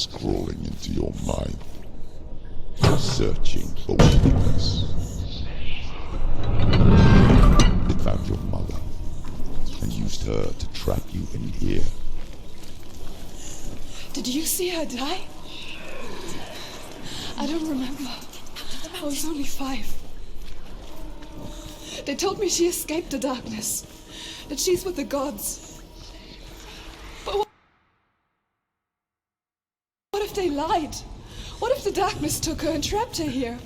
is crawling into your mind, searching for weakness. It found your mother and used her to trap you in here. Did you see her die? I don't remember. I was only 5. They told me she escaped the darkness, that she's with the gods. But what if they lied? What if the darkness took her and trapped her here?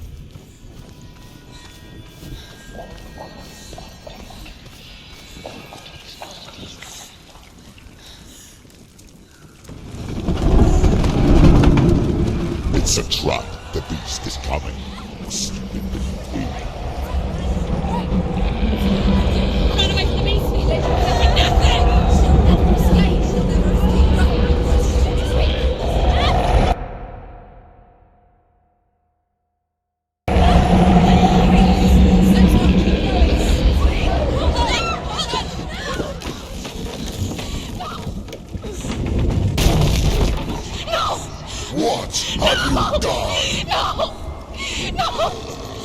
It's a trap. The beast is coming. Stupid thing. Run away from the beast! For nothing! She'll never escape. She'll never What have you done? No! No!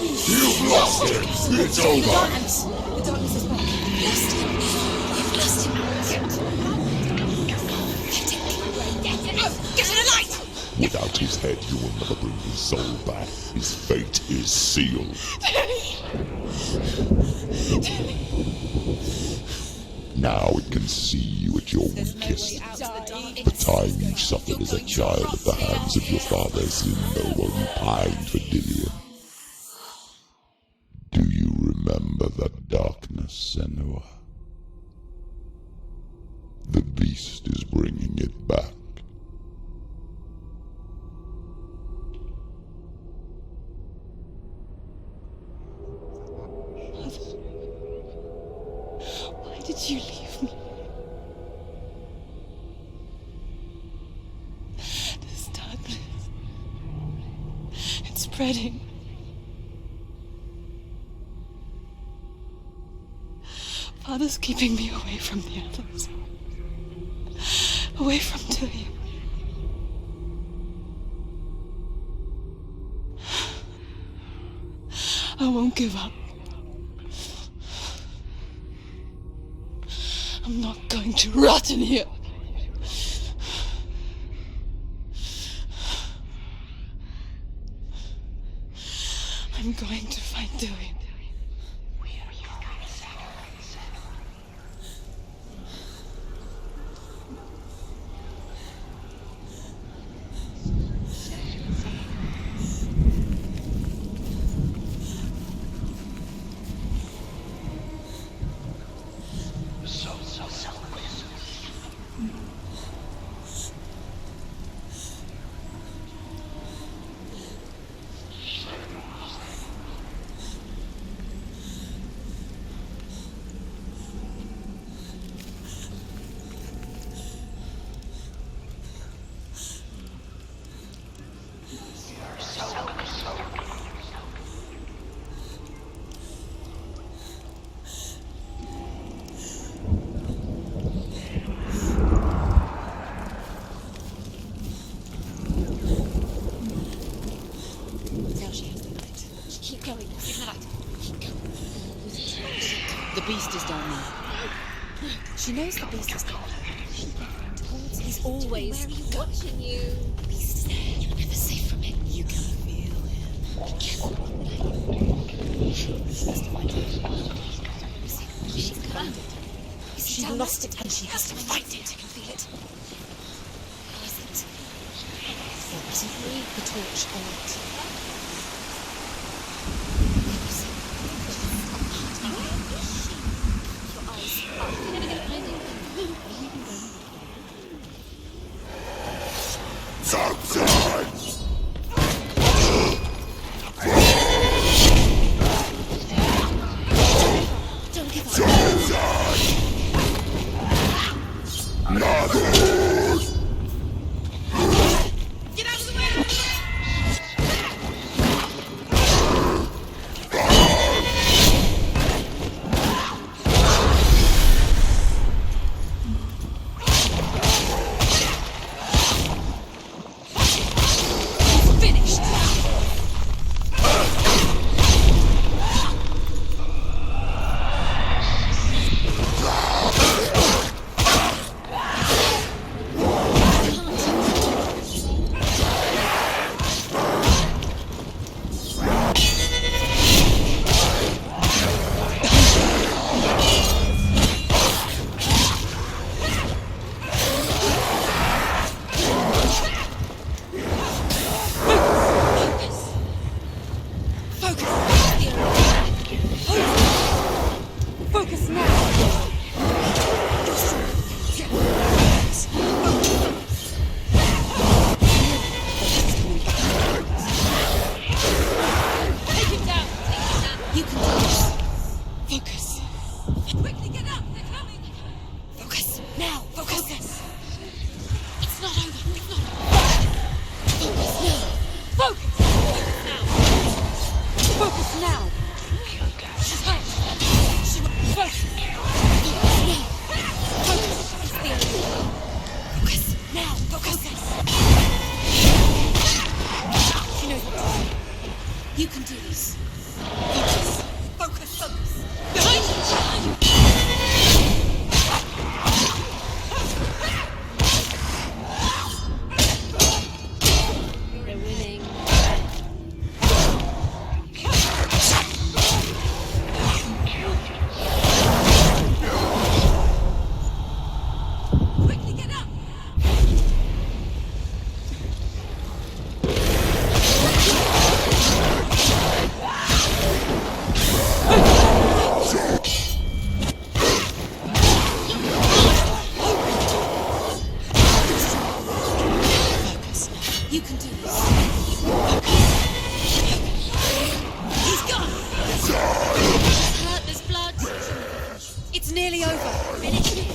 You've lost it! It's over! The darkness is back. Lost him. You've lost him. Get in the light! Without his head, you will never bring his soul back. His fate is sealed. Now it can see you at your weakest. The time you suffered as a child at the hands of your father Sin, while you pined for Dillion. Do you remember that darkness, Senua? The beast is bringing it back. Why did you leave me? This darkness, it's spreading. Father's keeping me away from the others. Away from Dillion. I won't give up. I'm not going to rot in here. I'm going to find Dillion. The beast is down there. She knows the beast is coming. He's always watching you. The beast is there. You're never safe from him. You can feel him. She has to find it. She's found it. She lost it and she has to find it. I can feel it. Where is it? Isn't the torch on it? Sometimes! Don't give up. Sometimes! Mother! Get out of the way! Focus. Focus. Focus. Focus. Behind you. You're winning. Quickly get up. Focus. You can do this. He's gone. Hurt, there's blood. It's nearly over. Finish it.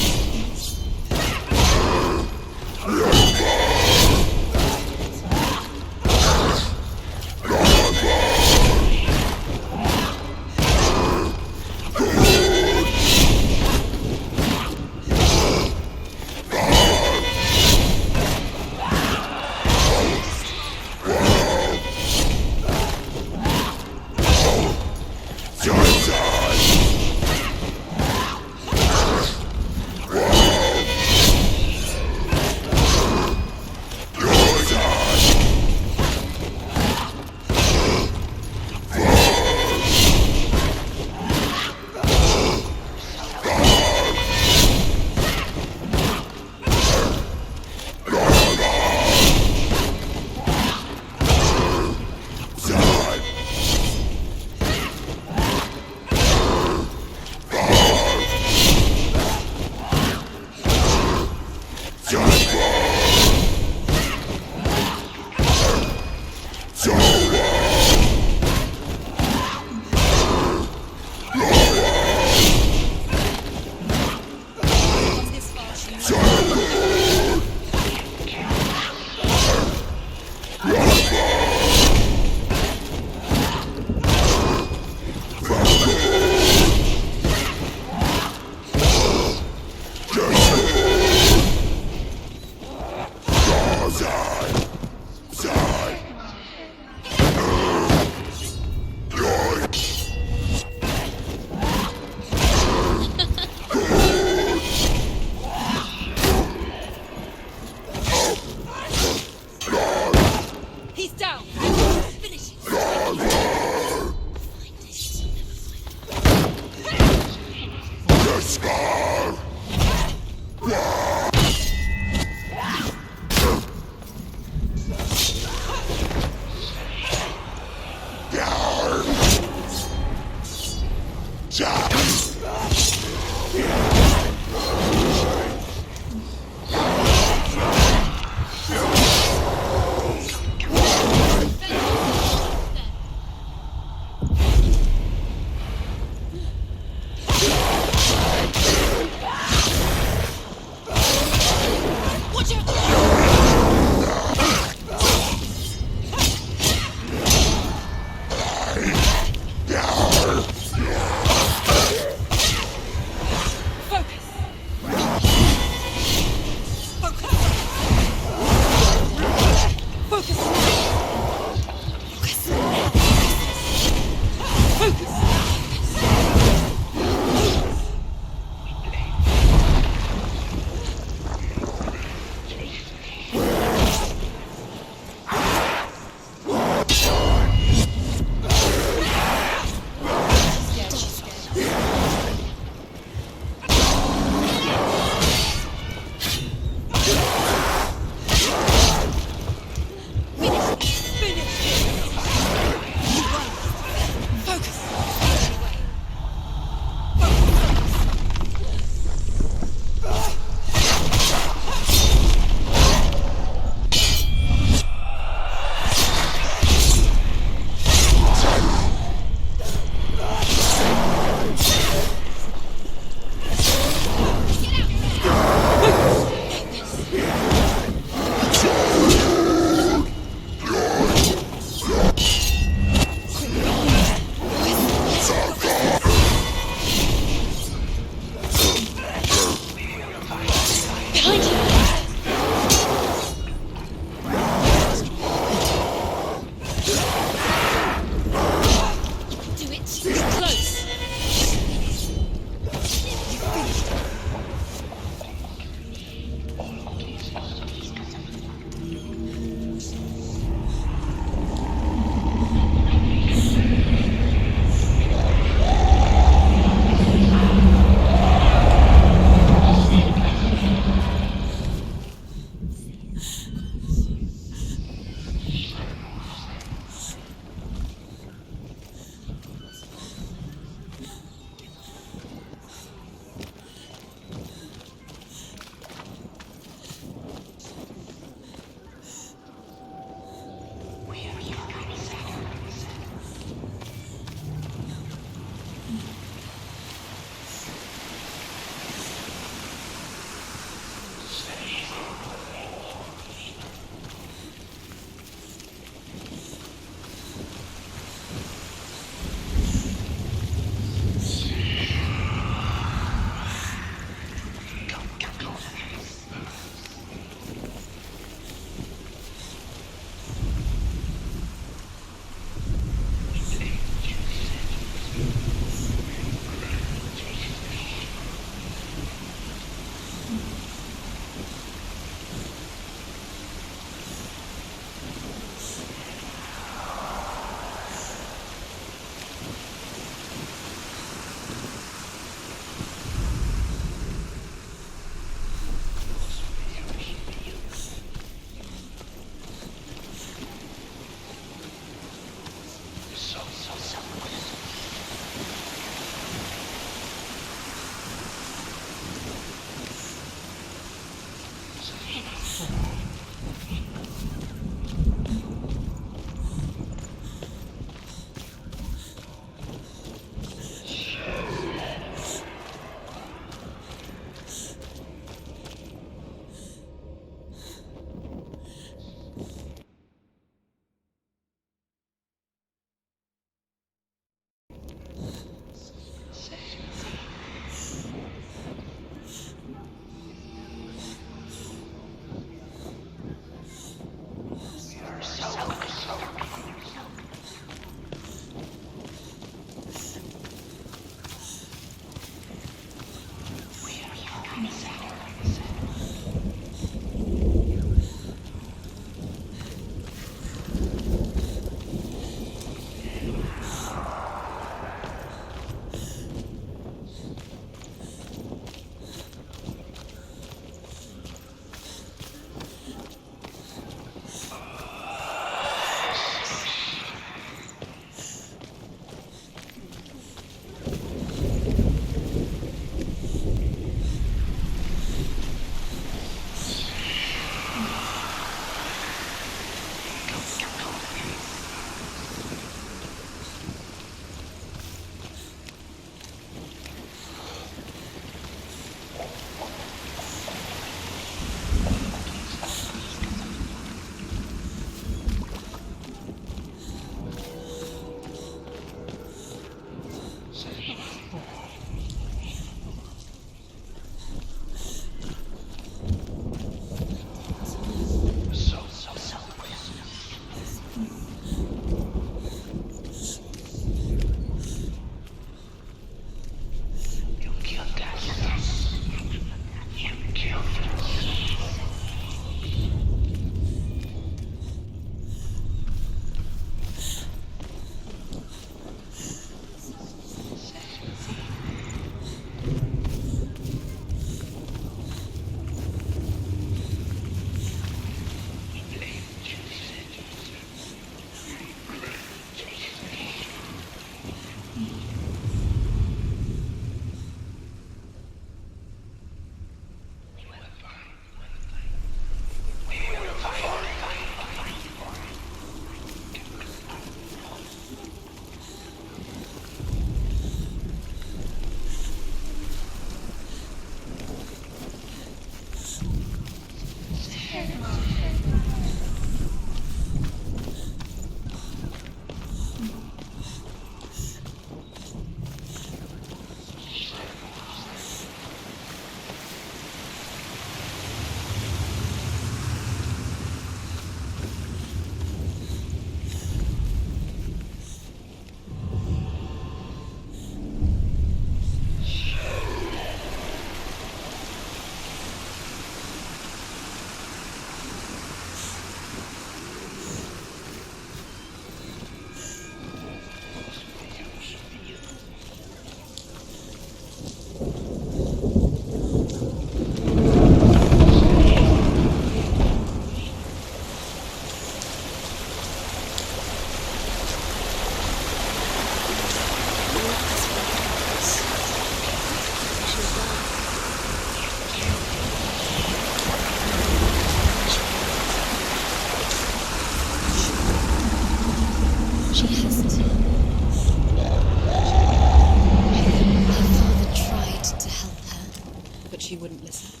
But she wouldn't listen.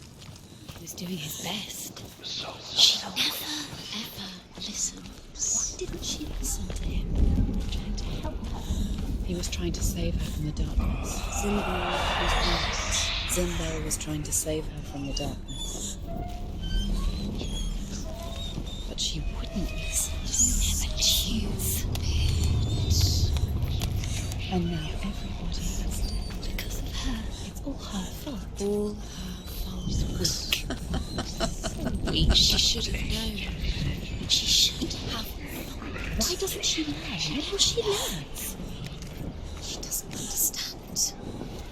He was doing his best. She never, ever listens. Why didn't she listen to him? Trying to help her. He was trying to save her from the darkness. Zimbo was trying to save her from the darkness. But she wouldn't listen. She never choose. And now everybody is dead. Because of her. It's all her fault. All her fault. So weak. She should have known. She should have known. Why doesn't she learn? What will she learn? She doesn't understand.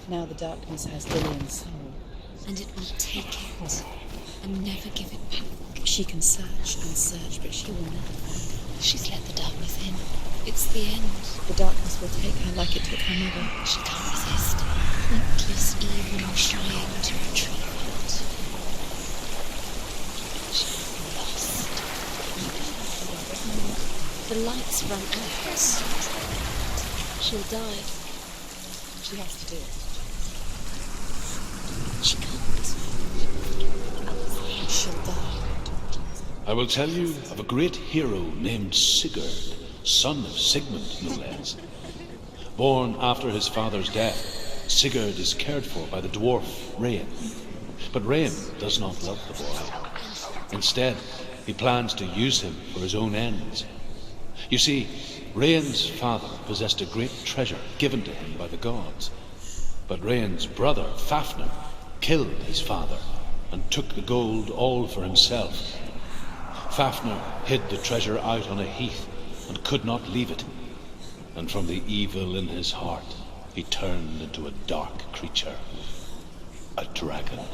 Now the darkness has Lillian's soul. And it will take it and never give it back. She can search and search, but she will never find it. She's let the darkness in. It's the end. The darkness will take her like it took her mother. She can't resist. Pointless even trying to retrieve it. She's lost. The lights run out. She'll die. She has to do it. She can't. She'll die. I will tell you of a great hero named Sigurd, son of Sigmund, no less. Born after his father's death, Sigurd is cared for by the dwarf Rain. But Rain does not love the boy. Instead, he plans to use him for his own ends. You see, Rain's father possessed a great treasure given to him by the gods. But Rain's brother, Fafnir, killed his father and took the gold all for himself. Fafnir hid the treasure out on a heath and could not leave it. And from the evil in his heart, he turned into a dark creature, a dragon.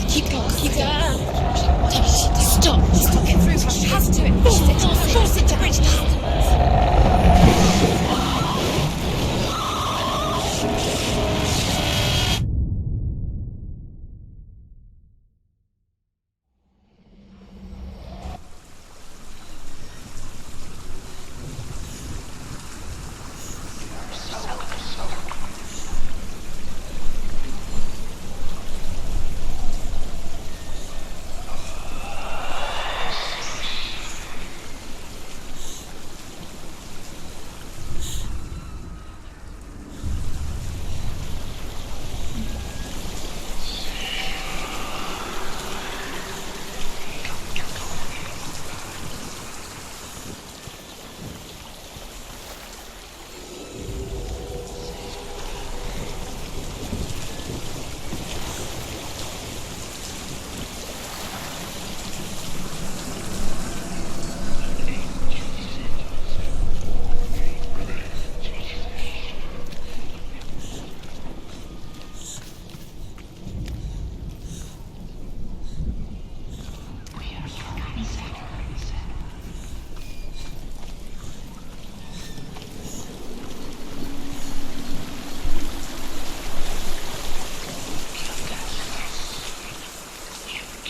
Keep going. Stop. Get through. She has to. Force it to bridge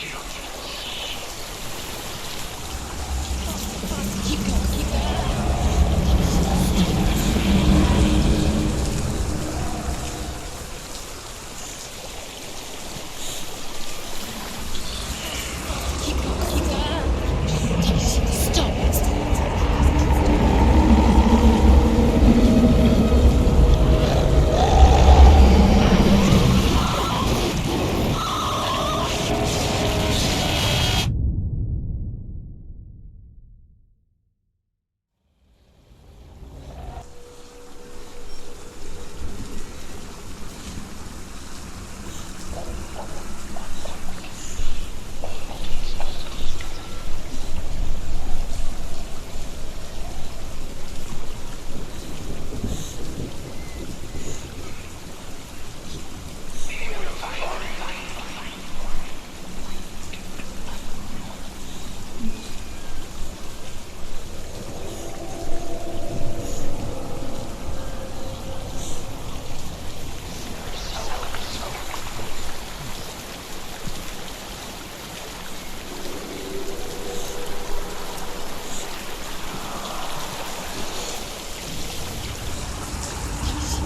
Keep going, keep going. Keep going, keep going.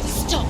Stop.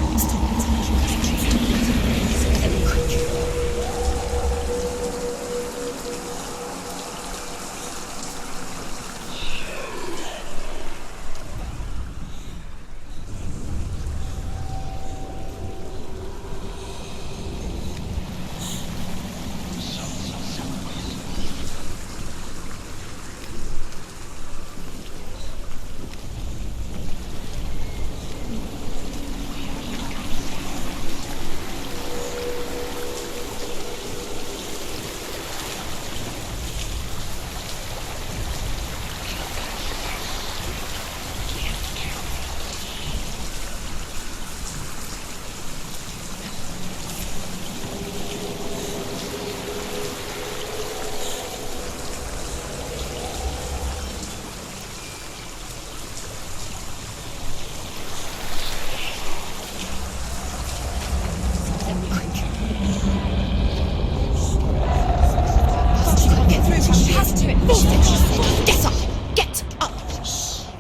Get up! Get up!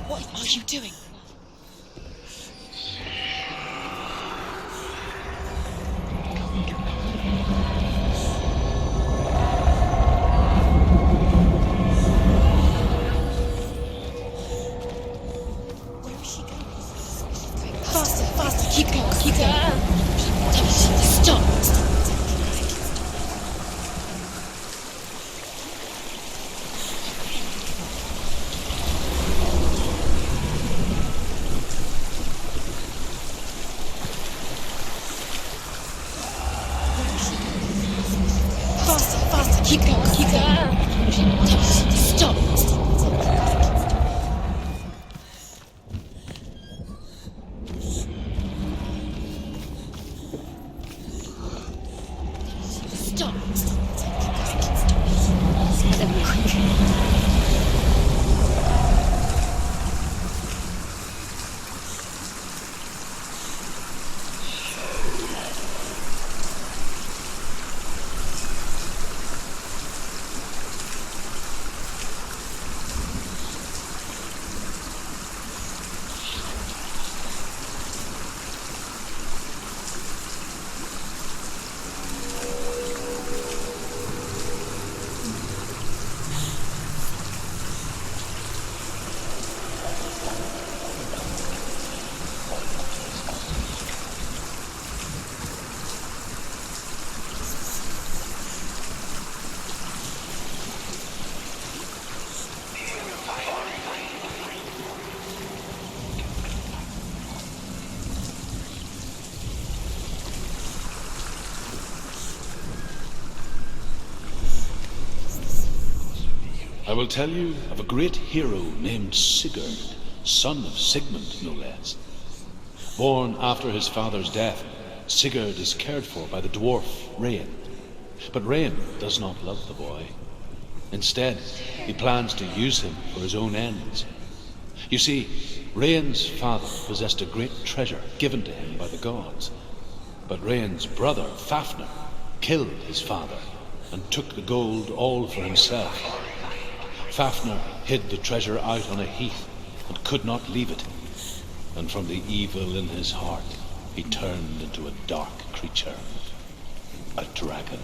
What are you doing? Where is she going? Faster, faster! Keep going, keep going! Stop! Keep going, keep going. Stop. Stop. I will tell you of a great hero named Sigurd, son of Sigmund, no less. Born after his father's death, Sigurd is cared for by the dwarf Rain. But Rain does not love the boy. Instead, he plans to use him for his own ends. You see, Rain's father possessed a great treasure given to him by the gods. But Rain's brother, Fafnir, killed his father and took the gold all for himself. Fafnir hid the treasure out on a heath and could not leave it, and from the evil in his heart he turned into a dark creature, a dragon.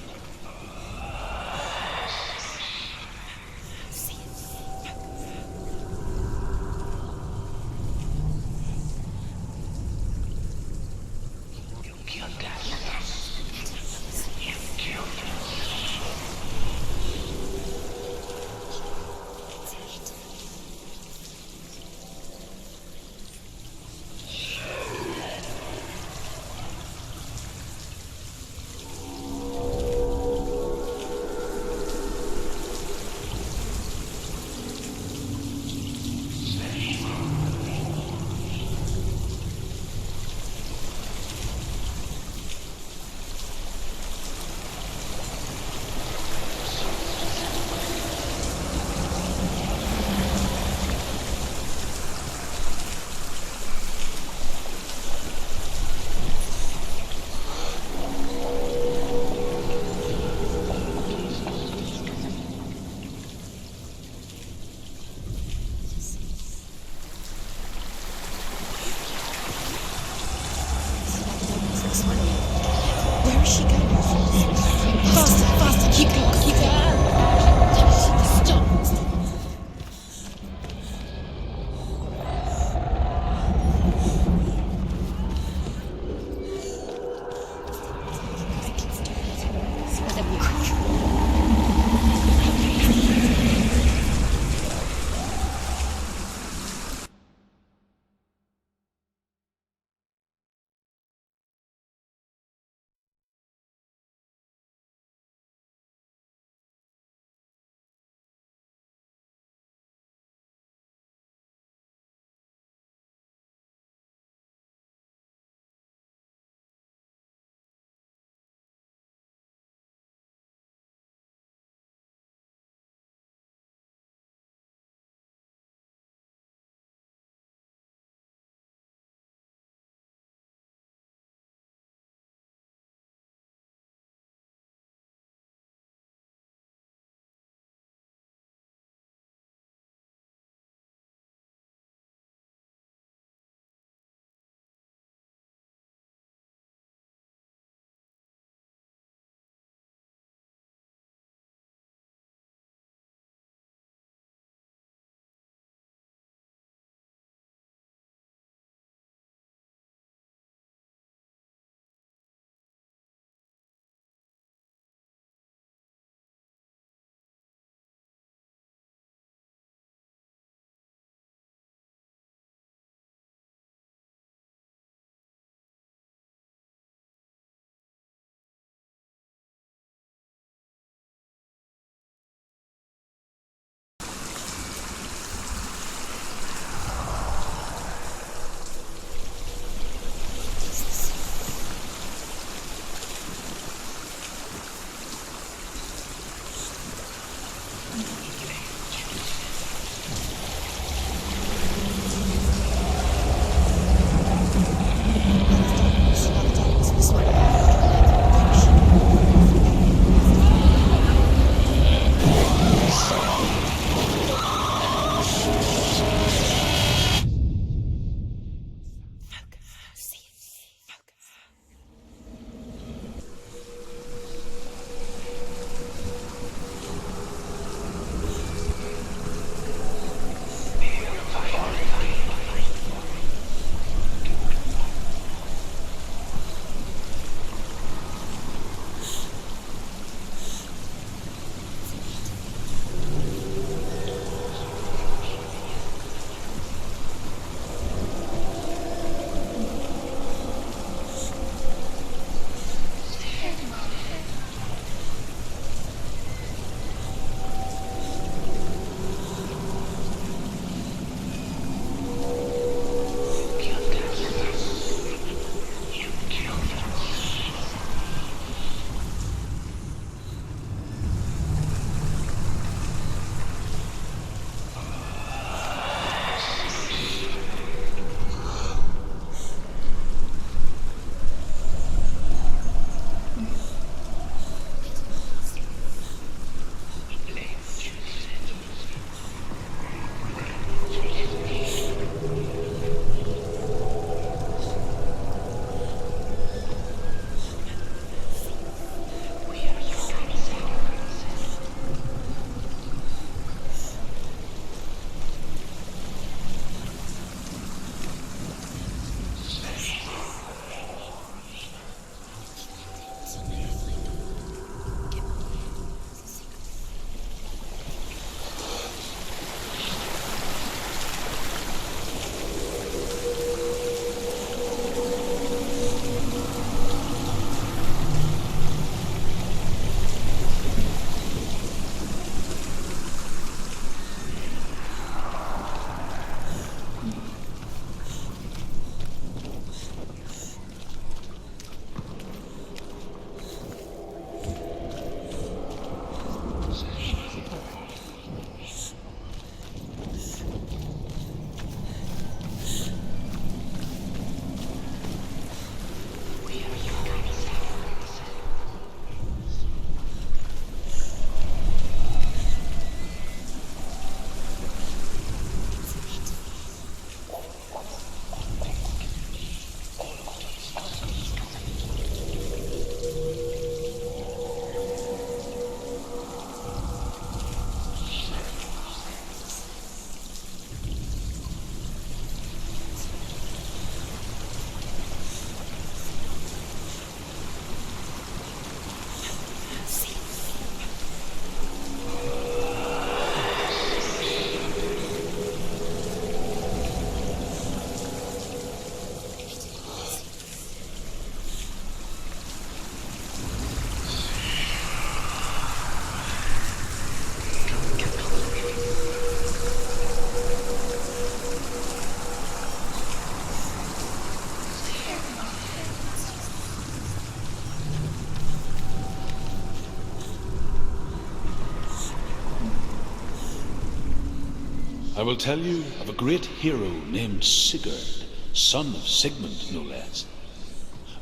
I will tell you of a great hero named Sigurd, son of Sigmund, no less.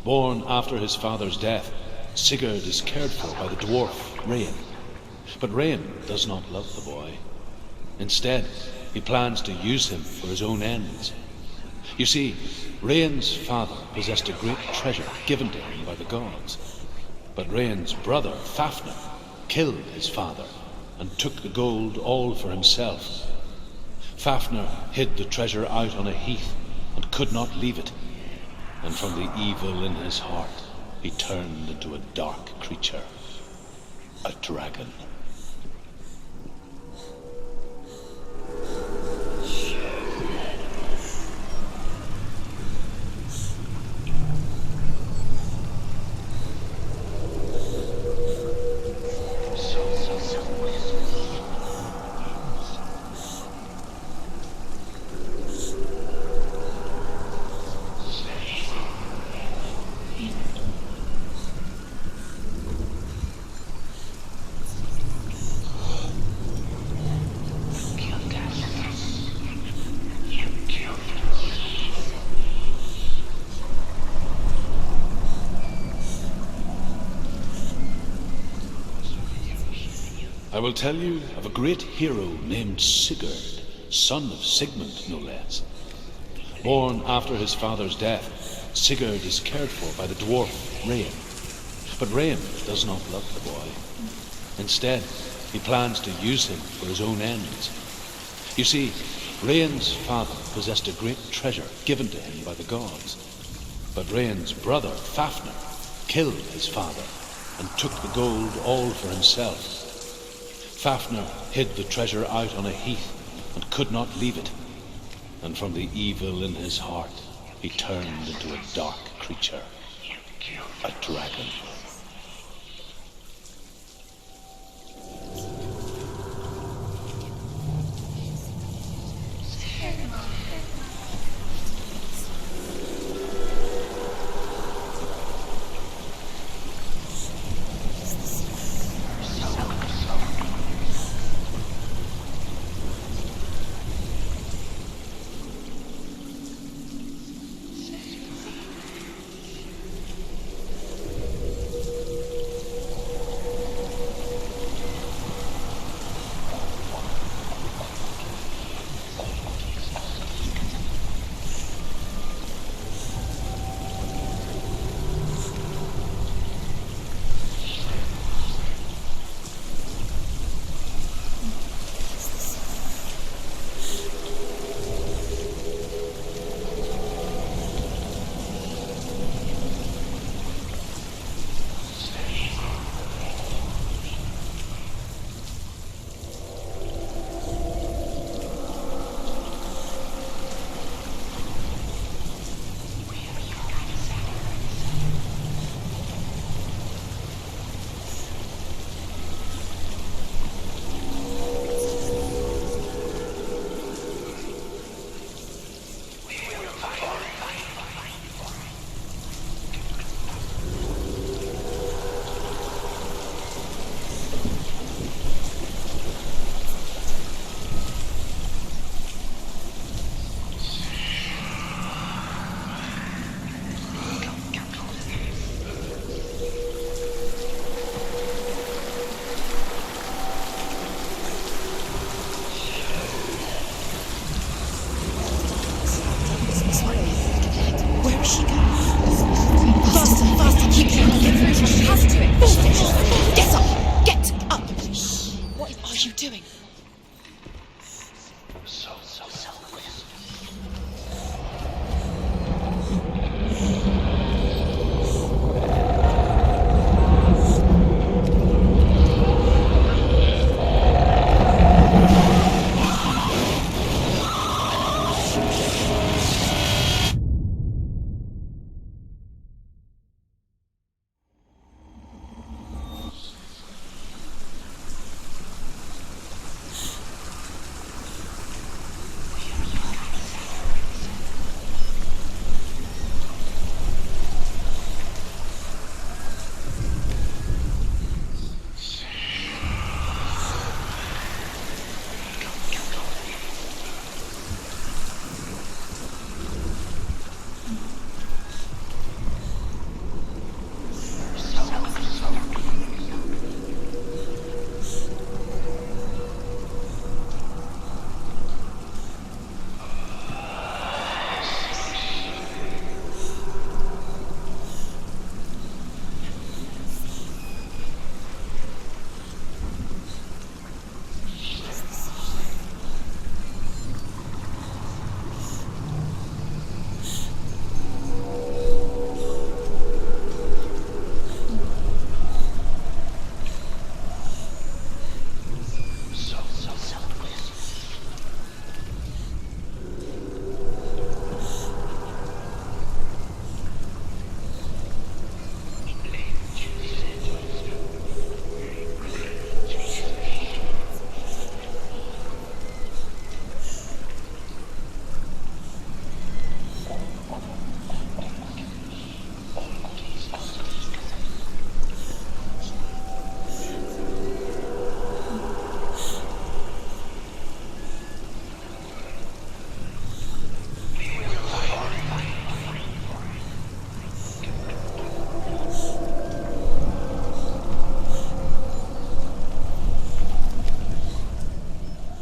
Born after his father's death, Sigurd is cared for by the dwarf, Rain. But Rain does not love the boy. Instead, he plans to use him for his own ends. You see, Rain's father possessed a great treasure given to him by the gods. But Rain's brother, Fafnir, killed his father and took the gold all for himself. Fafnir hid the treasure out on a heath and could not leave it. And from the evil in his heart, he turned into a dark creature, a dragon. I will tell you of a great hero named Sigurd, son of Sigmund, no less. Born after his father's death, Sigurd is cared for by the dwarf, Rain. But Rain does not love the boy. Instead, he plans to use him for his own ends. You see, Rain's father possessed a great treasure given to him by the gods. But Rain's brother, Fafnir, killed his father and took the gold all for himself. Fafnir hid the treasure out on a heath and could not leave it. And from the evil in his heart, he turned into a dark creature, a dragon.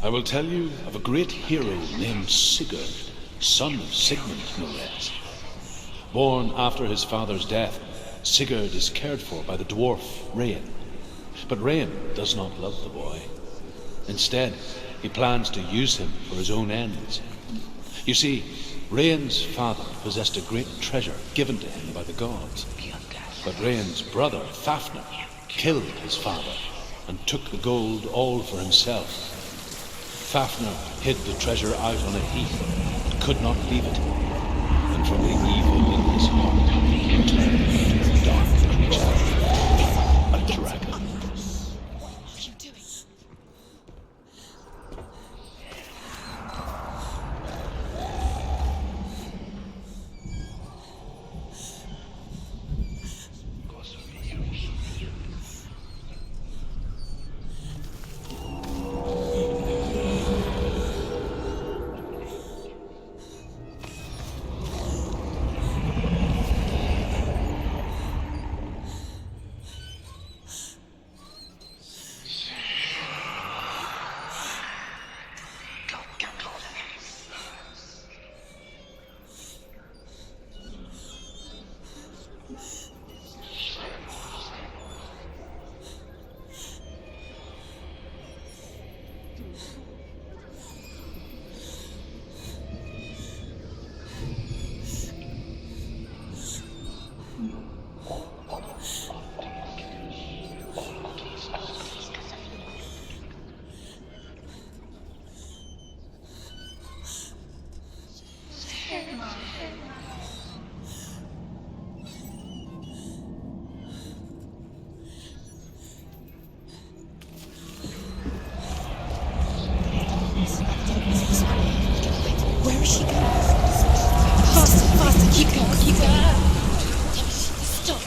I will tell you of a great hero named Sigurd, son of Sigmund, no less. Born after his father's death, Sigurd is cared for by the dwarf Rain. But Rain does not love the boy. Instead, he plans to use him for his own ends. You see, Rain's father possessed a great treasure given to him by the gods. But Rain's brother, Fafnir, killed his father and took the gold all for himself. Fafnir hid the treasure out on a heath, but could not leave it. And from the evil in his heart, he turned into a dark creature, a dragon. What are you doing? Where is she going? Faster, faster, keep going, keep going. Stop.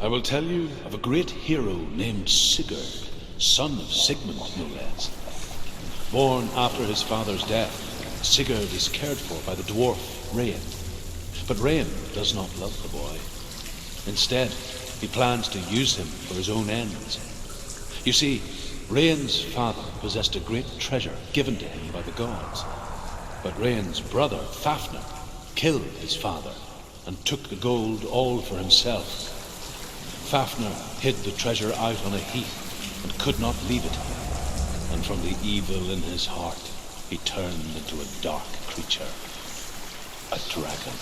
I will tell you of a great hero named Sigurd, son of Sigmund, no less. Born after his father's death, Sigurd is cared for by the dwarf Rain. But Rain does not love the boy. Instead, he plans to use him for his own ends. You see, Rain's father possessed a great treasure given to him by the gods. But Rain's brother, Fafnir, killed his father and took the gold all for himself. Fafnir hid the treasure out on a heath and could not leave it. And from the evil in his heart, he turned into a dark creature, a dragon.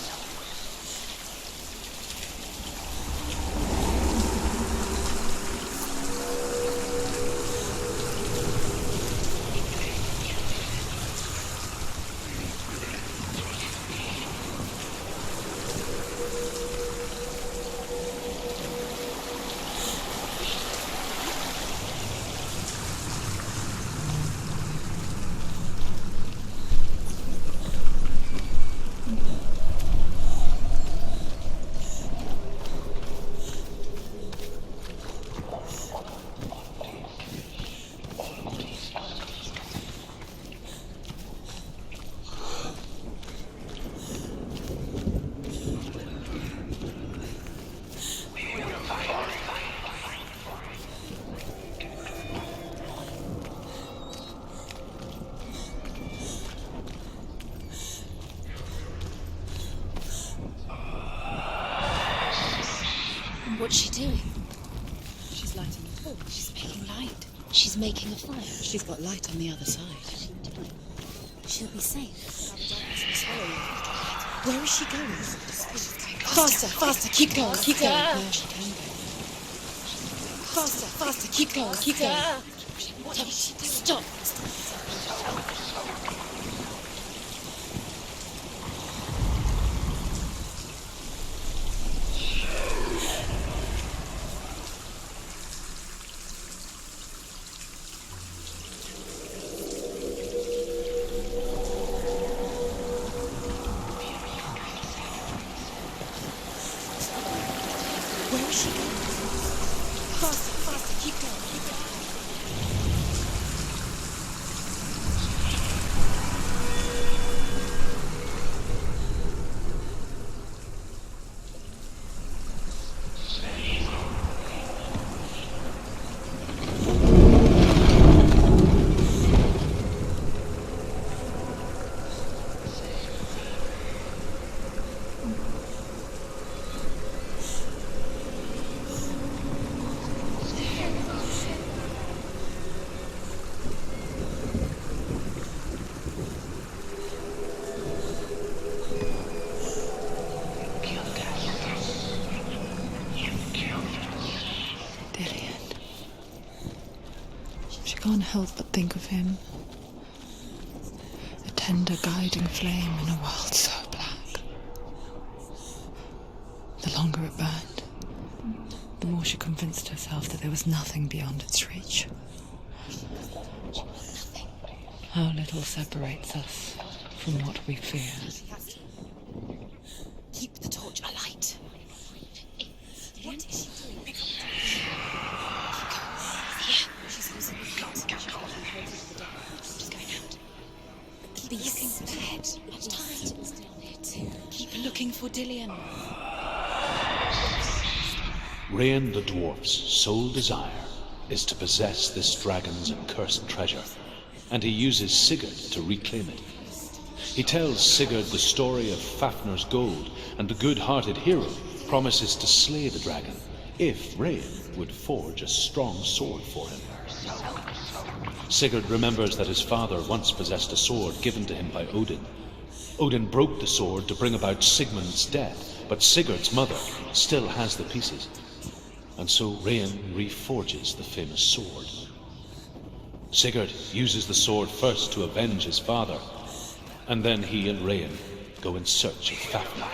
What's she doing? She's lighting the torch. She's making light. She's making a fire. She's got light on the other side. She'll be safe. Where is she going? Faster, faster, keep going, keep going. Where she can go. Faster, faster, keep going, keep going. Stop. Where is she going? Faster, faster, keep going, keep going. Can't help but think of him. A tender guiding flame in a world so black. The longer it burned, the more she convinced herself that there was nothing beyond its reach. How little separates us from what we fear. Keep the torch alight. What is she doing? The beast's ahead. Much time. Keep looking for Dillian. Rain the dwarf's sole desire is to possess this dragon's accursed treasure, and he uses Sigurd to reclaim it. He tells Sigurd the story of Fafnir's gold, and the good-hearted hero promises to slay the dragon if Rain would forge a strong sword for him. Sigurd remembers that his father once possessed a sword given to him by Odin. Odin broke the sword to bring about Sigmund's death, but Sigurd's mother still has the pieces. And so Rain reforges the famous sword. Sigurd uses the sword first to avenge his father, and then he and Rain go in search of Fafnir.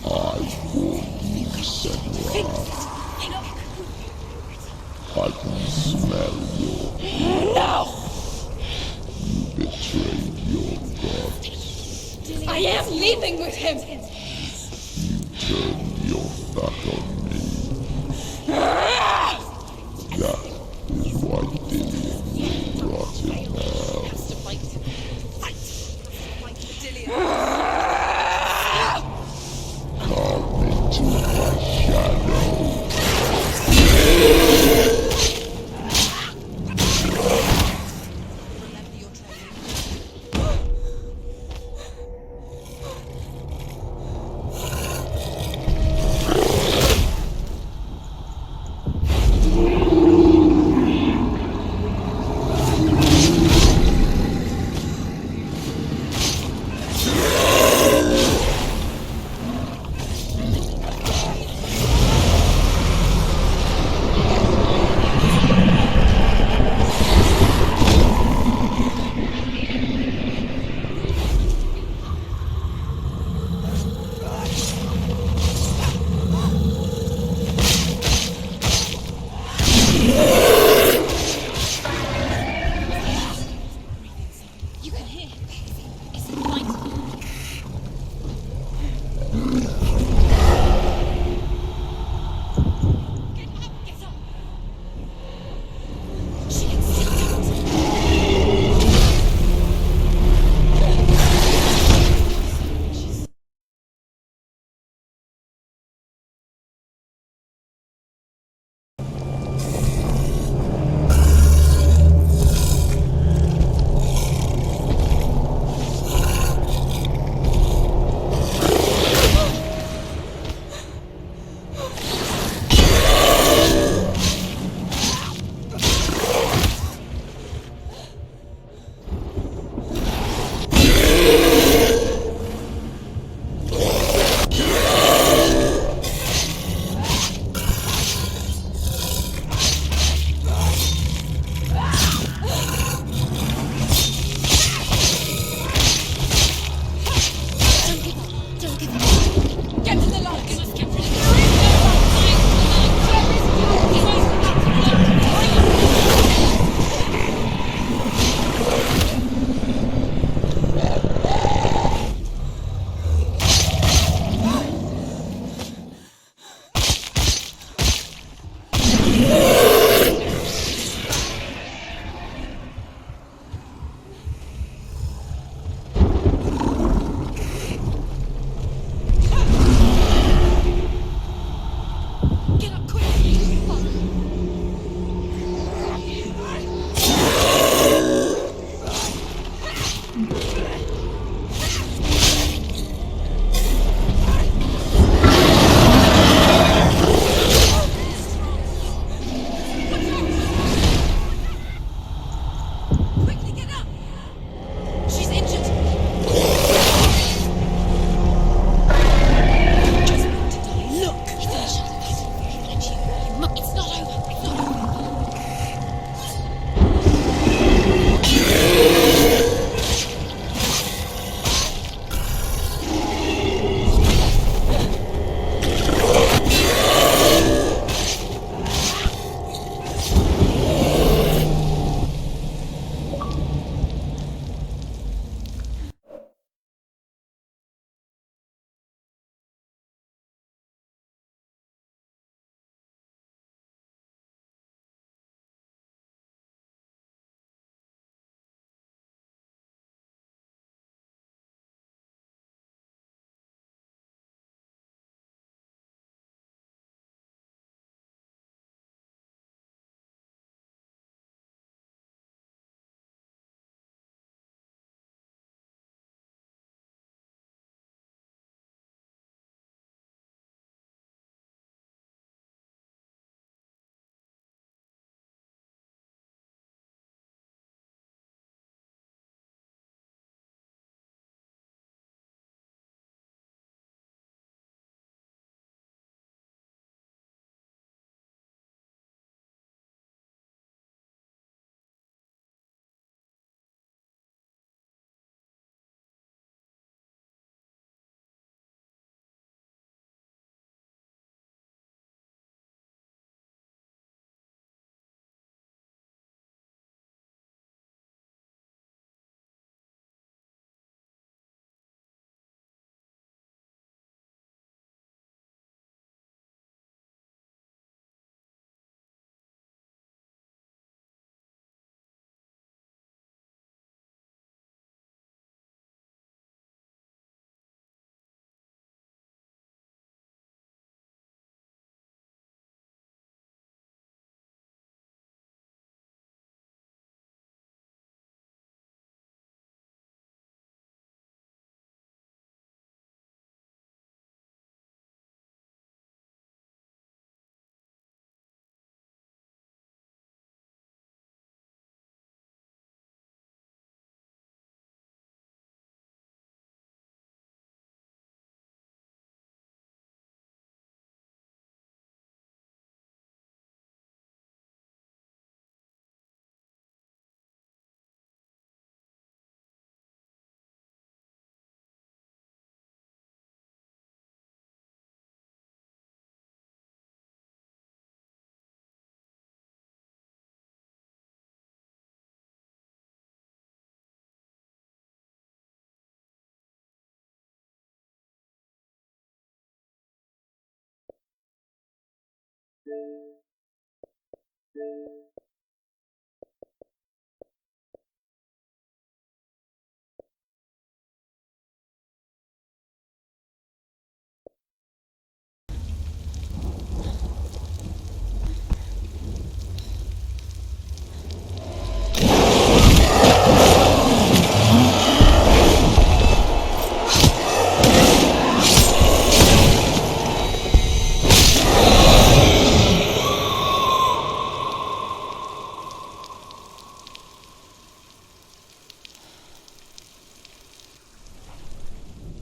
Senua. I can smell your... No! You betrayed your gods. I am leaving with him! You turned your back on me. That is why Dillion will rot in hell. Come into my shadow.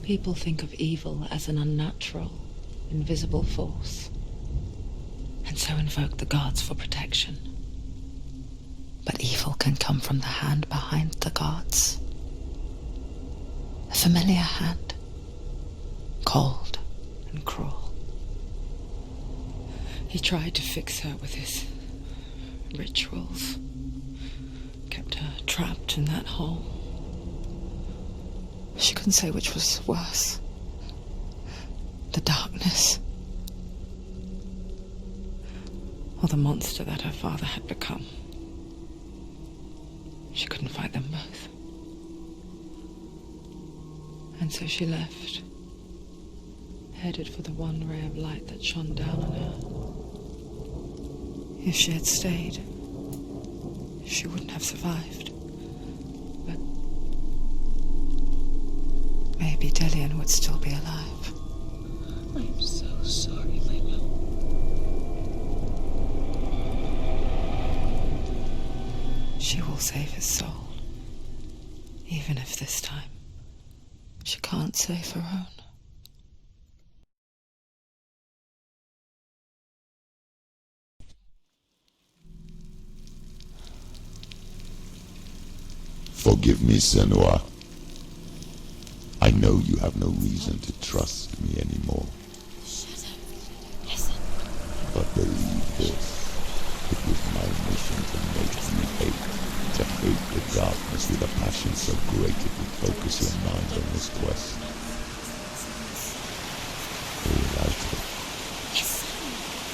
People think of evil as an unnatural, invisible force, and so invoke the gods for protection. But evil can come from the hand behind the gods. A familiar hand, cold and cruel. He tried to fix her with his rituals, kept her trapped in that hole. She couldn't say which was worse. The darkness, or the monster that her father had become. She couldn't fight them both. And so she left, headed for the one ray of light that shone down on her. If she had stayed, she wouldn't have survived. But maybe Dillian would still be alive. I'm so sorry, my love. She will save his soul, even if this time she can't save her own. Forgive me, Senua. I know you have no reason to trust me anymore. Shut up. Listen. But believe this, it was my mission to make you hate the darkness with a passion so great it would focus your mind on this quest. All right.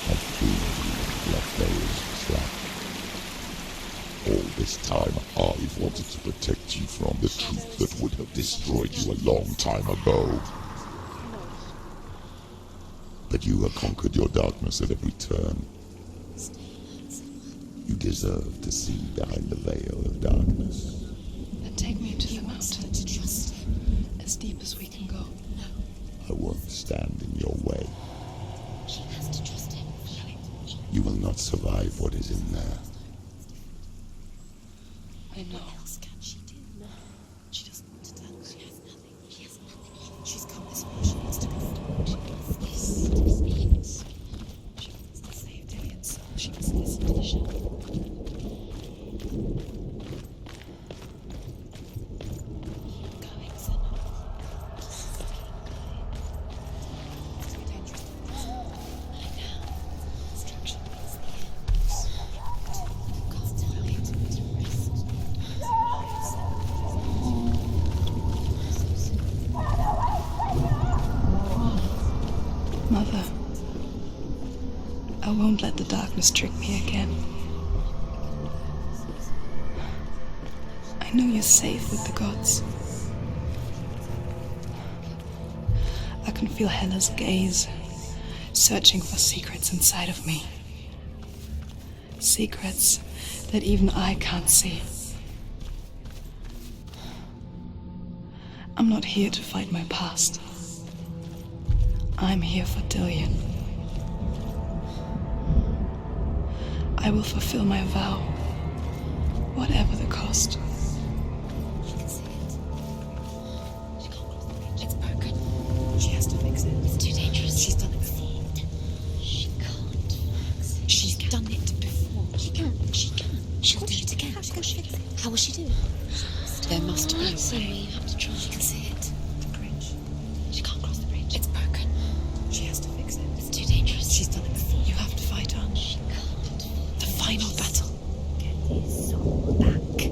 I feel you left those trapped. All this time I've wanted to protect you from the truth that would have destroyed you a long time ago. But you have conquered your darkness at every turn. You deserve to see behind the veil of darkness. Then take me into the mountain, to trust him, as deep as we can go. No. I won't stand in your way. She has to trust him. You will not survive what is in there. I know. What else can she do? No. She doesn't want to tell. She has nothing. She has nothing. She's come this far. She needs to go forward. She wants to save Dillian's soul. She must listen to the shadow. Going, Senua. It's too dangerous. I know. Destruction is the end. You can't tell me to rest. Mother, I won't let the darkness trick me again. I know you're safe with the gods. I can feel Hela's gaze, searching for secrets inside of me. Secrets that even I can't see. I'm not here to fight my past. I'm here for Dillian. I will fulfill my vow, whatever the cost. She can see it. She can't cross the bridge. It's broken. She has to fix it. It's too dangerous. She's done it before. She can't fix it. She's done it before. She can. She can. She'll do it again. How will she do it? There must be a way. So we have to try. She can see it. The bridge. She can't cross the bridge. It's broken. She has to fix it. It's too dangerous. She's done it before. You have to fight on. She can't. The final battle. Get his soul back.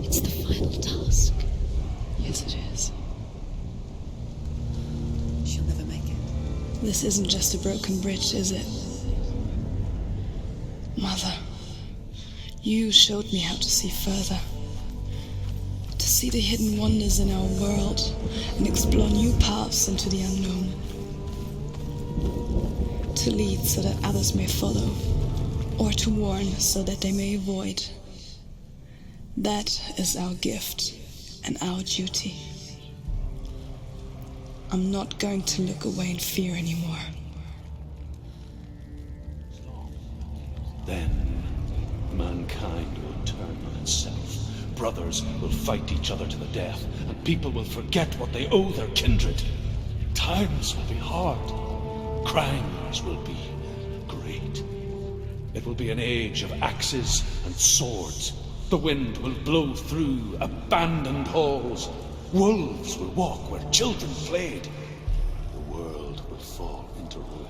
It's the final task. Yes, it is. She'll never make it. This isn't just a broken bridge, is it? Mother, You showed me how to see further. To see the hidden wonders in our world and explore new paths into the unknown. To lead so that others may follow, or to warn so that they may avoid. That is our gift and our duty. I'm not going to look away in fear anymore. Then mankind will turn on itself. Brothers will fight each other to the death, and people will forget what they owe their kindred. Times will be hard. Crimes will be great. It will be an age of axes and swords. The wind will blow through abandoned halls. Wolves will walk where children played. The world will fall into ruin.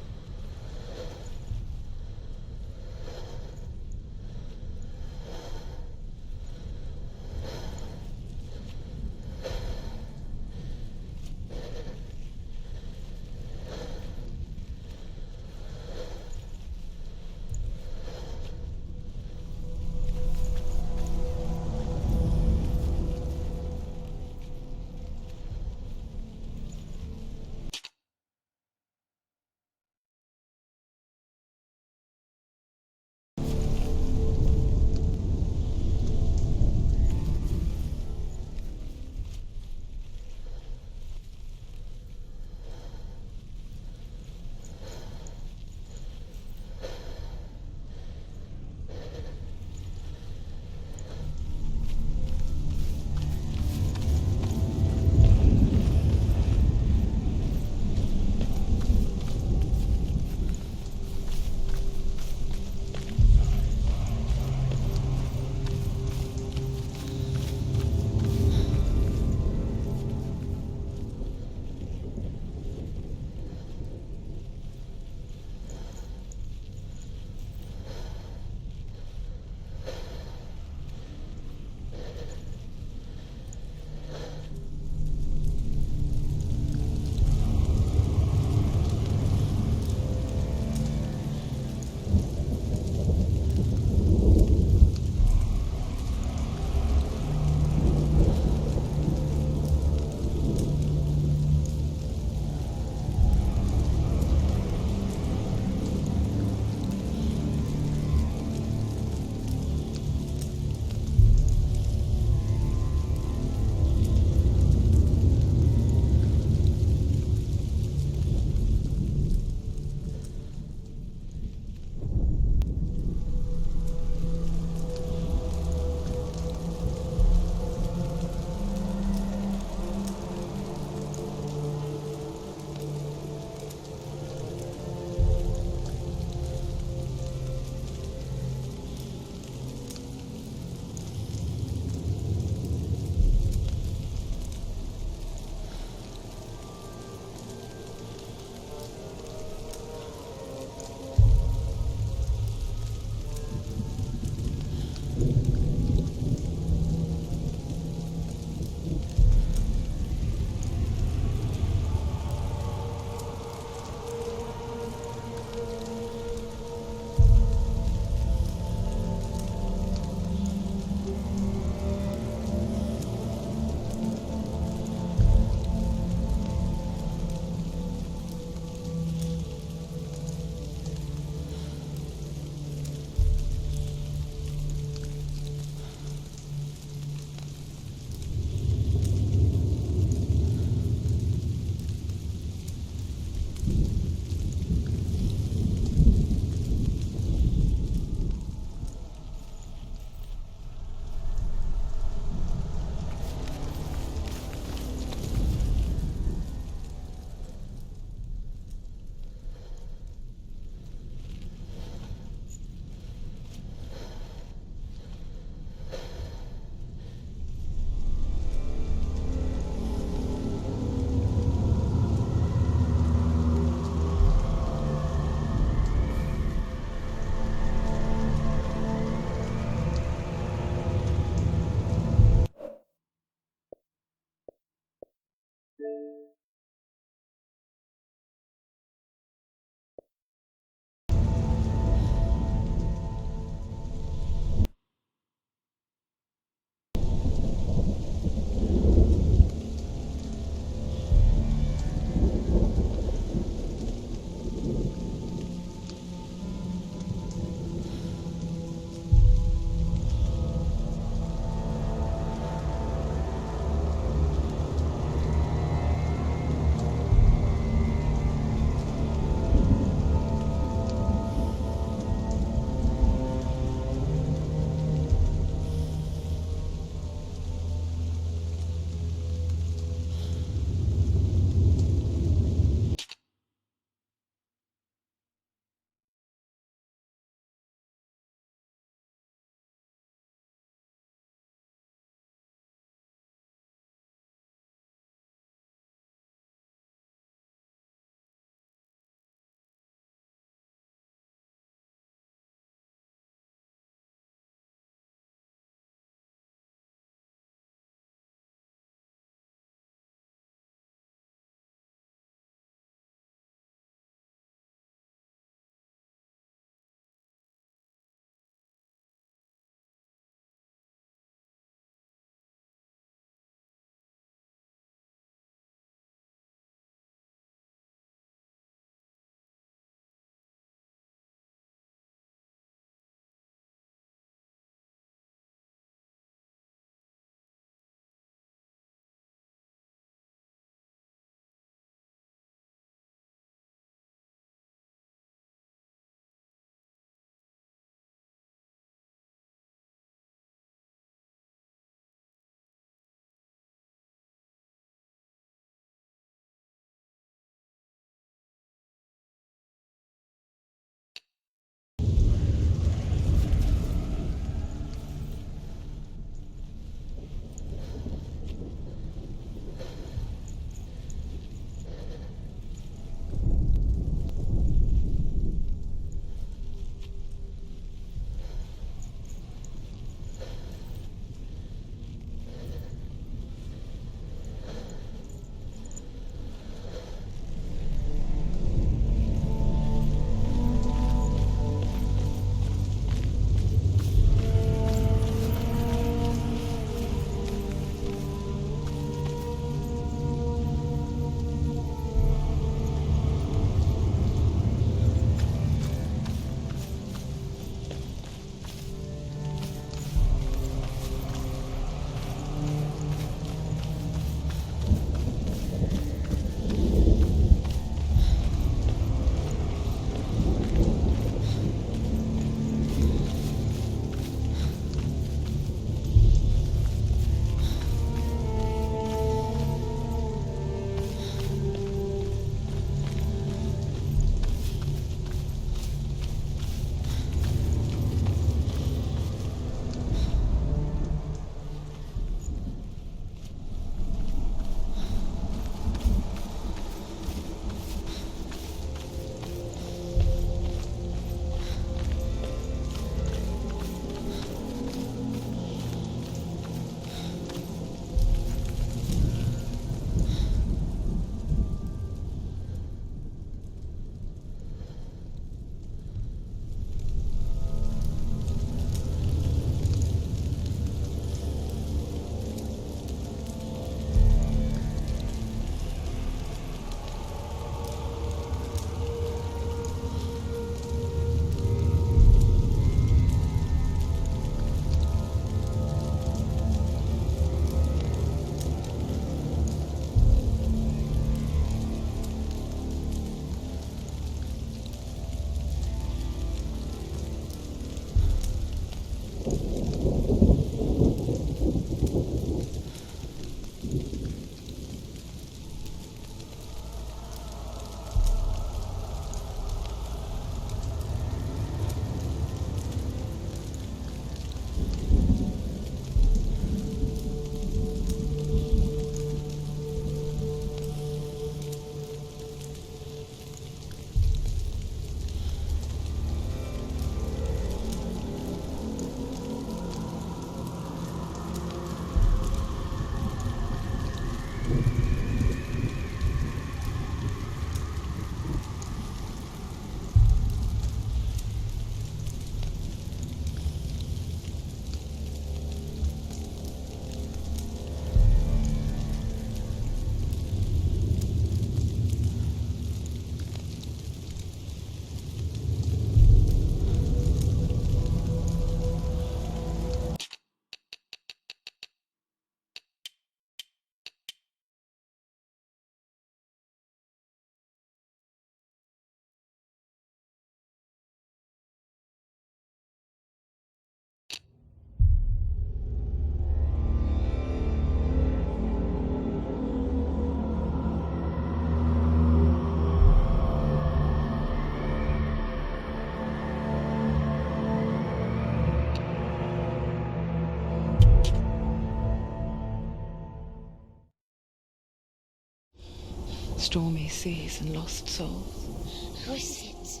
stormy seas and lost souls. Who is it?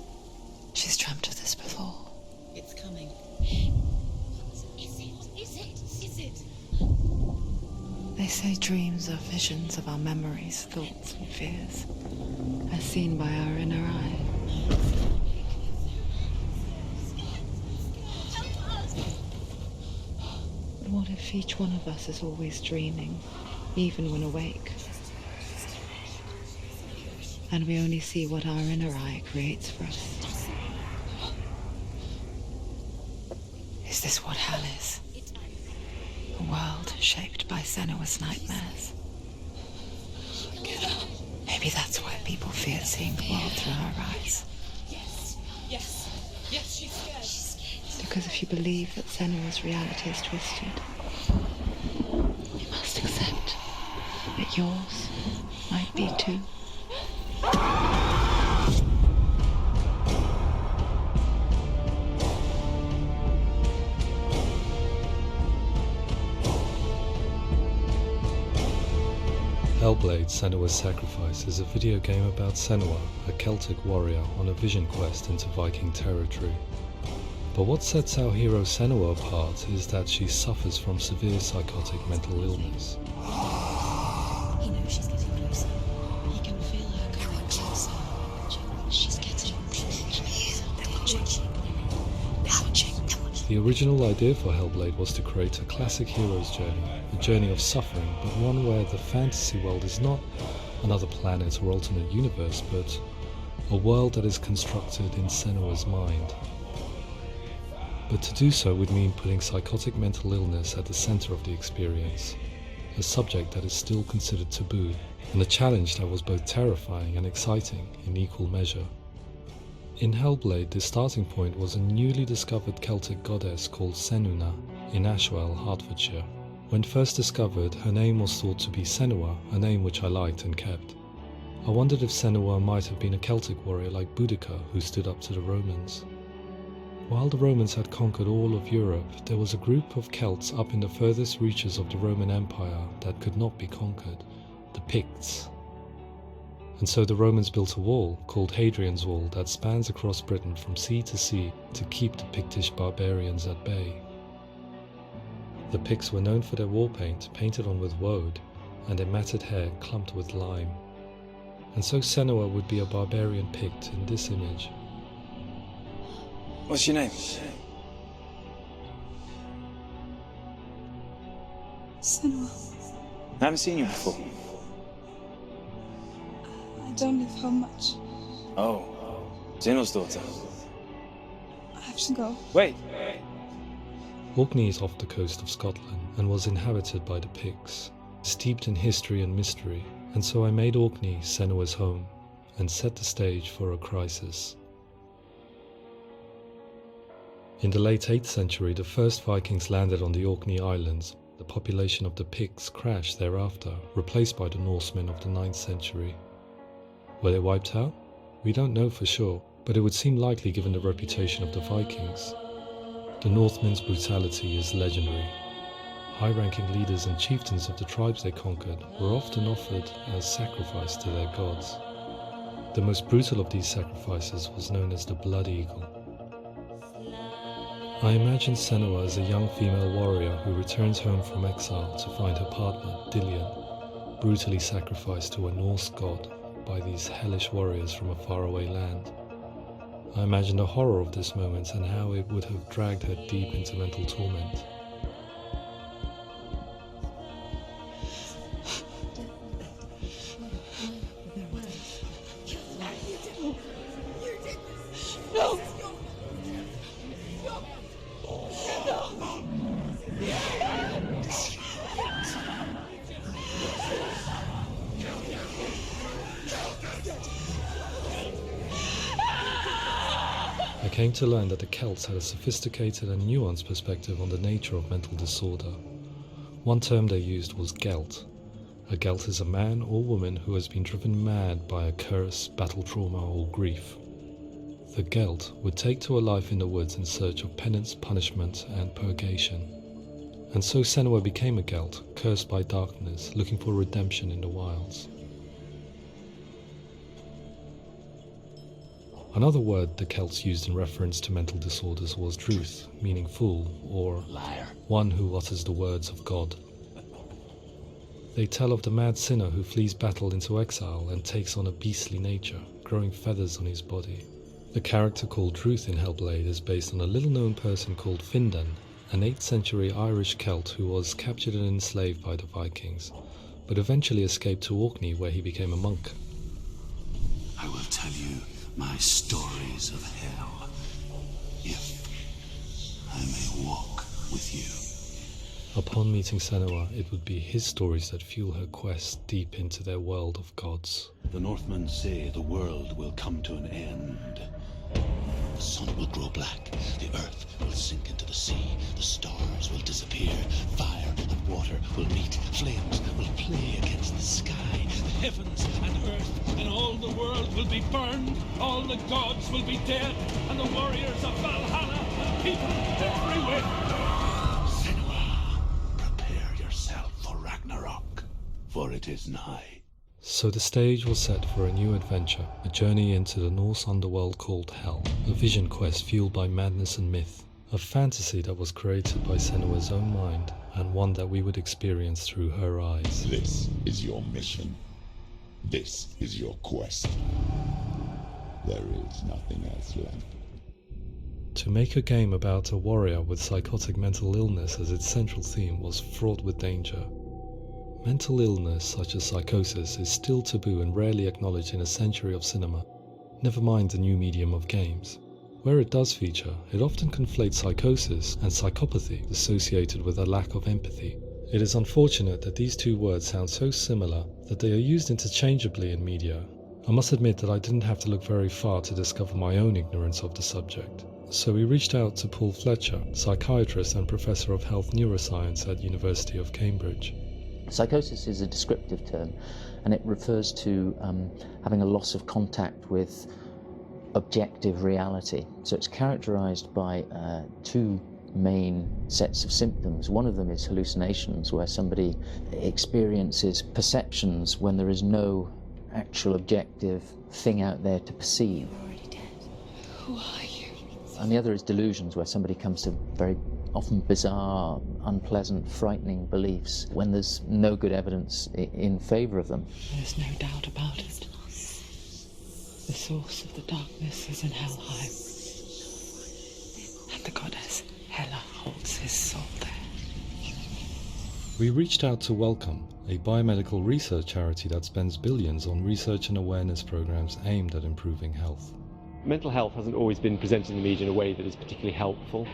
She's dreamt of this before. It's coming. Is it? They say dreams are visions of our memories, thoughts and fears, as seen by our inner eye. But what if each one of us is always dreaming, even when awake? And we only see what our inner eye creates for us. Is this what hell is? A world shaped by Senua's nightmares. Maybe that's why people fear seeing the world through her eyes. Yes, she's scared. Because if you believe that Senua's reality is twisted, you must accept that yours might be too. Hellblade: Senua's Sacrifice is a video game about Senua, a Celtic warrior on a vision quest into Viking territory. But what sets our hero Senua apart is that she suffers from severe psychotic mental illness. He knows she's getting closer. He can feel her coming closer. She's getting closer. They're watching. The original idea for Hellblade was to create a classic hero's journey, a journey of suffering, but one where the fantasy world is not another planet or alternate universe, but a world that is constructed in Senua's mind. But to do so would mean putting psychotic mental illness at the center of the experience, a subject that is still considered taboo, and a challenge that was both terrifying and exciting in equal measure. In Hellblade, the starting point was a newly discovered Celtic goddess called Senua in Ashwell, Hertfordshire. When first discovered, her name was thought to be Senua, a name which I liked and kept. I wondered if Senua might have been a Celtic warrior like Boudica who stood up to the Romans. While the Romans had conquered all of Europe, there was a group of Celts up in the furthest reaches of the Roman Empire that could not be conquered, the Picts. And so the Romans built a wall, called Hadrian's Wall, that spans across Britain from sea to sea to keep the Pictish barbarians at bay. The Picts were known for their war paint, painted on with woad, and their matted hair clumped with lime. And so Senua would be a barbarian Pict in this image. What's your name? Senua, I haven't seen you before. I don't leave home much. Oh, Zeno's daughter. I have to go. Wait! Orkney is off the coast of Scotland and was inhabited by the Picts, steeped in history and mystery, and so I made Orkney Senua's home and set the stage for a crisis. In the late 8th century, the first Vikings landed on the Orkney Islands. The population of the Picts crashed thereafter, replaced by the Norsemen of the 9th century. Were they wiped out? We don't know for sure, but it would seem likely given the reputation of the Vikings. The Northmen's brutality is legendary. High-ranking leaders and chieftains of the tribes they conquered were often offered as sacrifice to their gods. The most brutal of these sacrifices was known as the Blood Eagle. I imagine Senua as a young female warrior who returns home from exile to find her partner, Dillion, brutally sacrificed to a Norse god by these hellish warriors from a faraway land. I imagine the horror of this moment and how it would have dragged her deep into mental torment. No! I came to learn that the Celts had a sophisticated and nuanced perspective on the nature of mental disorder. One term they used was Gelt. A Gelt is a man or woman who has been driven mad by a curse, battle trauma, or grief. The Gelt would take to a life in the woods in search of penance, punishment, and purgation. And so Senua became a Gelt, cursed by darkness, looking for redemption in the wilds. Another word the Celts used in reference to mental disorders was druth, meaning fool, or Liar. one who utters the words of God. They tell of the mad sinner who flees battle into exile and takes on a beastly nature, growing feathers on his body. The character called Druth in Hellblade is based on a little-known person called Findan, an 8th century Irish Celt who was captured and enslaved by the Vikings, but eventually escaped to Orkney where he became a monk. I will tell you my stories of hell, if I may walk with you. Upon meeting Senua, it would be his stories that fuel her quest deep into their world of gods. The Northmen say the world will come to an end. The sun will grow black, the earth will sink into the sea, the stars will disappear, fire and water will meet, flames will play against the sky, The heavens and earth and all the world will be burned, all the gods will be dead, and the warriors of Valhalla and people everywhere. Senua, prepare yourself for Ragnarok, for it is nigh. So the stage was set for a new adventure, a journey into the Norse underworld called Hell, a vision quest fueled by madness and myth, a fantasy that was created by Senua's own mind, and one that we would experience through her eyes. This is your mission. This is your quest. There is nothing else left. To make a game about a warrior with psychotic mental illness as its central theme was fraught with danger. Mental illness, such as psychosis, is still taboo and rarely acknowledged in a century of cinema, never mind the new medium of games. Where it does feature, it often conflates psychosis and psychopathy associated with a lack of empathy. It is unfortunate that these two words sound so similar that they are used interchangeably in media. I must admit that I didn't have to look very far to discover my own ignorance of the subject. So we reached out to Paul Fletcher, psychiatrist and professor of health neuroscience at University of Cambridge. Psychosis is a descriptive term, and it refers to having a loss of contact with objective reality. So it's characterized by two main sets of symptoms. One of them is hallucinations, where somebody experiences perceptions when there is no actual objective thing out there to perceive. You're already dead. Who are you? And the other is delusions, where somebody comes to very often bizarre, unpleasant, frightening beliefs when there's no good evidence in favour of them. There's no doubt about it. The source of the darkness is in Helheim, and the goddess Hela holds his soul there. We reached out to Welcome, a biomedical research charity that spends billions on research and awareness programs aimed at improving health. Mental health hasn't always been presented in the media in a way that is particularly helpful.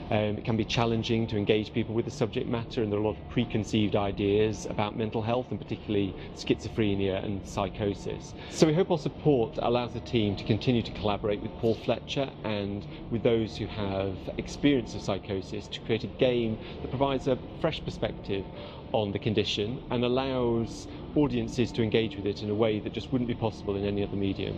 It can be challenging to engage people with the subject matter, and there are a lot of preconceived ideas about mental health, and particularly schizophrenia and psychosis. So we hope our support allows the team to continue to collaborate with Paul Fletcher and with those who have experience of psychosis to create a game that provides a fresh perspective on the condition and allows audiences to engage with it in a way that just wouldn't be possible in any other medium.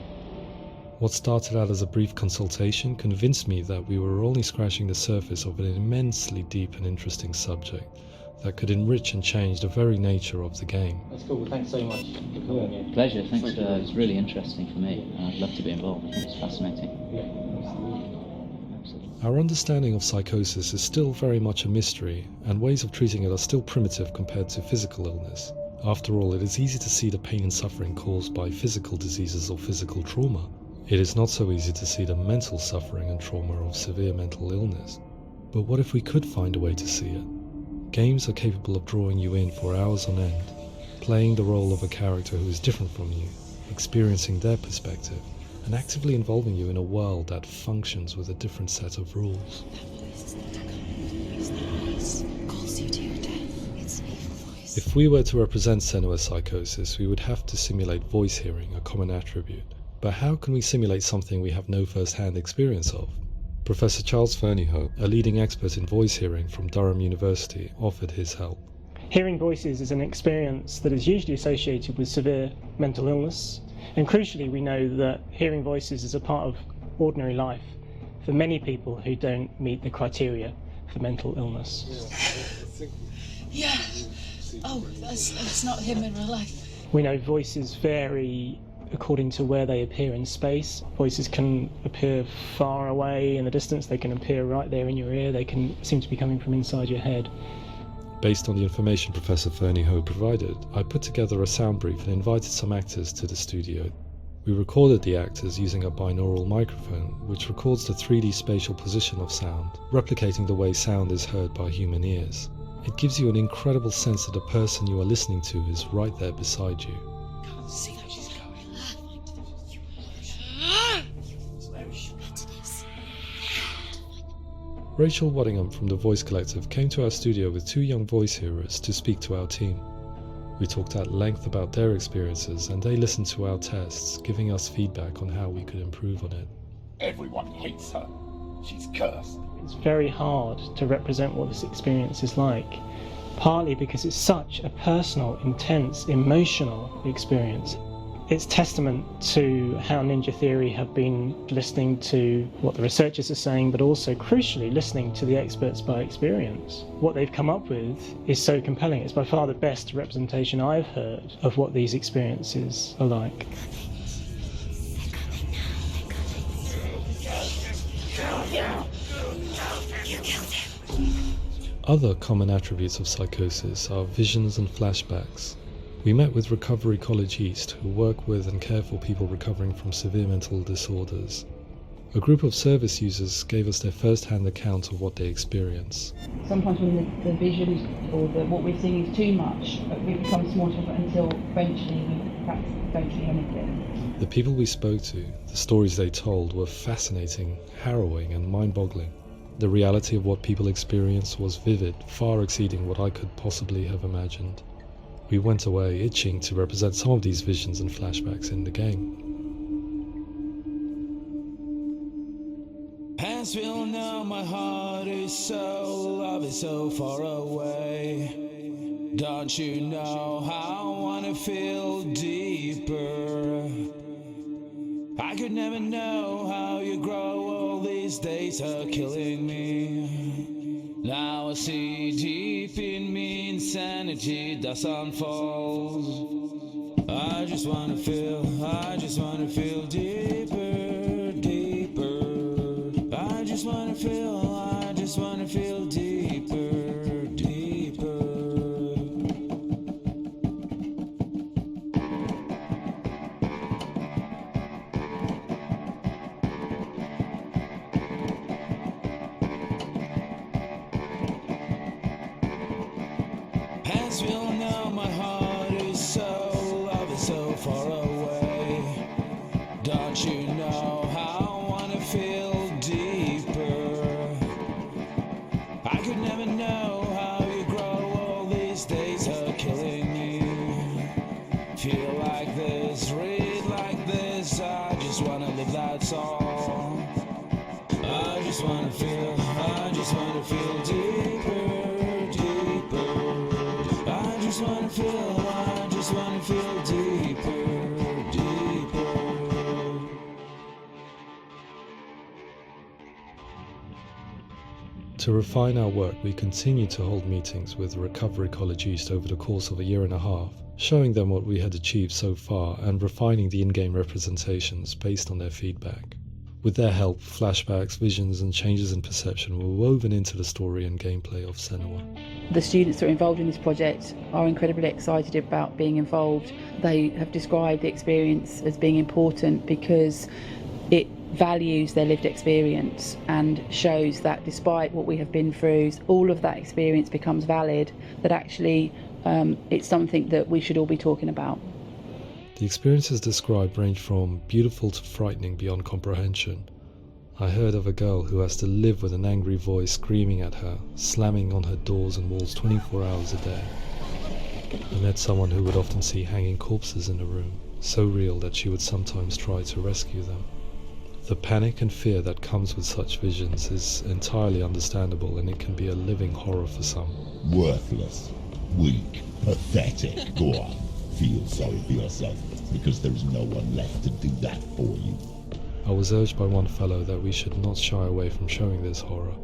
What started out as a brief consultation convinced me that we were only scratching the surface of an immensely deep and interesting subject that could enrich and change the very nature of the game. That's cool. Thanks so much for coming. Pleasure. Thanks. It's really interesting for me. I'd love to be involved. I think it's fascinating. Absolutely. Our understanding of psychosis is still very much a mystery, and ways of treating it are still primitive compared to physical illness. After all, it is easy to see the pain and suffering caused by physical diseases or physical trauma. It is not so easy to see the mental suffering and trauma of severe mental illness. But what if we could find a way to see it? Games are capable of drawing you in for hours on end, playing the role of a character who is different from you, experiencing their perspective, and actively involving you in a world that functions with a different set of rules. If we were to represent Senua's psychosis, we would have to simulate voice hearing, a common attribute. But how can we simulate something we have no first-hand experience of? Professor Charles Fernyhough, a leading expert in voice hearing from Durham University, offered his help. Hearing voices is an experience that is usually associated with severe mental illness, and crucially we know that hearing voices is a part of ordinary life for many people who don't meet the criteria for mental illness. Yeah. Oh, that's not him in real life. We know voices vary according to where they appear in space. Voices can appear far away in the distance, they can appear right there in your ear, they can seem to be coming from inside your head. Based on the information Professor Fenrir provided, I put together a sound brief and invited some actors to the studio. We recorded the actors using a binaural microphone, which records the 3D spatial position of sound, replicating the way sound is heard by human ears. It gives you an incredible sense that the person you are listening to is right there beside you. Can't see that she's going. Rachel Waddingham from the Voice Collective came to our studio with 2 young voice hearers to speak to our team. We talked at length about their experiences and they listened to our tests, giving us feedback on how we could improve on it. Everyone hates her. She's cursed. It's very hard to represent what this experience is like, partly because it's such a personal, intense, emotional experience. It's testament to how Ninja Theory have been listening to what the researchers are saying, but also, crucially, listening to the experts by experience. What they've come up with is so compelling. It's by far the best representation I've heard of what these experiences are like. Other common attributes of psychosis are visions and flashbacks. We met with Recovery College East, who work with and care for people recovering from severe mental disorders. A group of service users gave us their first-hand account of what they experience. Sometimes when the visions or what we're seeing is too much, it becomes more difficult until eventually we perhaps don't see anything. The people we spoke to, the stories they told, were fascinating, harrowing and mind-boggling. The reality of what people experienced was vivid, far exceeding what I could possibly have imagined. We went away itching to represent some of these visions and flashbacks in the game. As we all know, my heart is so, love is so far away. Don't you know how I wanna feel deeper? I could never know how you grow, all these days are killing me. Now I see deep in me insanity does unfold. I just wanna feel deeper, deeper. I just wanna feel deeper, deeper. As we all know, my heart is so, love is so far away. Don't you know how I wanna feel deeper? I could never know how you grow, all these days are killing me. Feel like this, read like this, I just wanna live, that's all. I just wanna feel deeper, deeper. I just wanna feel deeper, deeper. To refine our work, we continue to hold meetings with Recovery College East over the course of a year and a half, showing them what we had achieved so far and refining the in-game representations based on their feedback. With their help, flashbacks, visions and changes in perception were woven into the story and gameplay of Senua. The students that are involved in this project are incredibly excited about being involved. They have described the experience as being important because it values their lived experience and shows that despite what we have been through, all of that experience becomes valid, that actually it's something that we should all be talking about. The experiences described range from beautiful to frightening beyond comprehension. I heard of a girl who has to live with an angry voice screaming at her, slamming on her doors and walls 24 hours a day. I met someone who would often see hanging corpses in a room, so real that she would sometimes try to rescue them. The panic and fear that comes with such visions is entirely understandable, and it can be a living horror for some. Worthless, weak, pathetic. Go on, feel sorry for yourself, because there is no one left to do that for you. I was urged by one fellow that we should not shy away from showing this horror,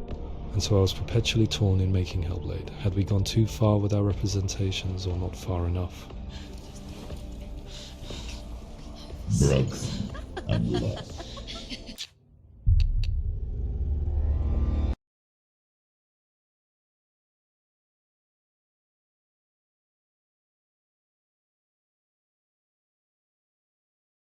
and so I was perpetually torn in making Hellblade. Had we gone too far with our representations or not far enough? broken and lost.